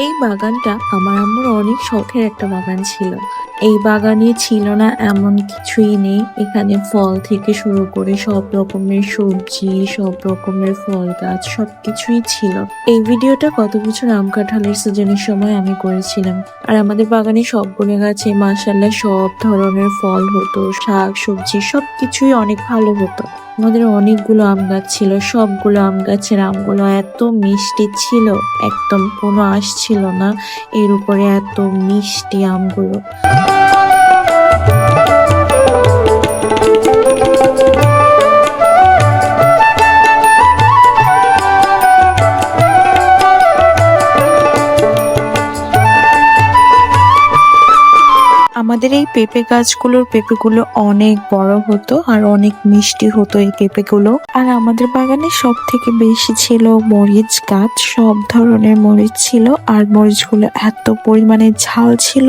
এই বাগানটা আমার আম্মুর অনেক শখের একটা বাগান ছিল। এই বাগানে ছিল না এমন কিছুই নেই। এখানে ফল থেকে শুরু করে সব রকমের সবজি, সব রকমের ফল গাছ সবকিছুই ছিল। এই ভিডিওটা গত বছর আম কাঁঠালের সিজনের সময় আমি করেছিলাম। আর আমাদের বাগানে সবগুলো গাছে মাশাআল্লাহ সব ধরনের ফল হতো, শাক সবজি সবকিছুই অনেক ভালো হতো। আমাদের অনেকগুলো আম গাছ ছিল, সবগুলো আম গাছের আমগুলো এত মিষ্টি ছিল, একদম কোনো আঁশ ছিল না। এর উপরে এত মিষ্টি আমগুলো। আমাদের এই পেঁপেগুলো অনেক বড় হতো আর অনেক মিষ্টি হতো এই পেঁপেগুলো। আর আমাদের বাগানে সব থেকে বেশি ছিল মরিচ গাছ, সব ধরনের মরিচ ছিল। আর মরিচগুলো এত পরিমাণে ঝাল ছিল।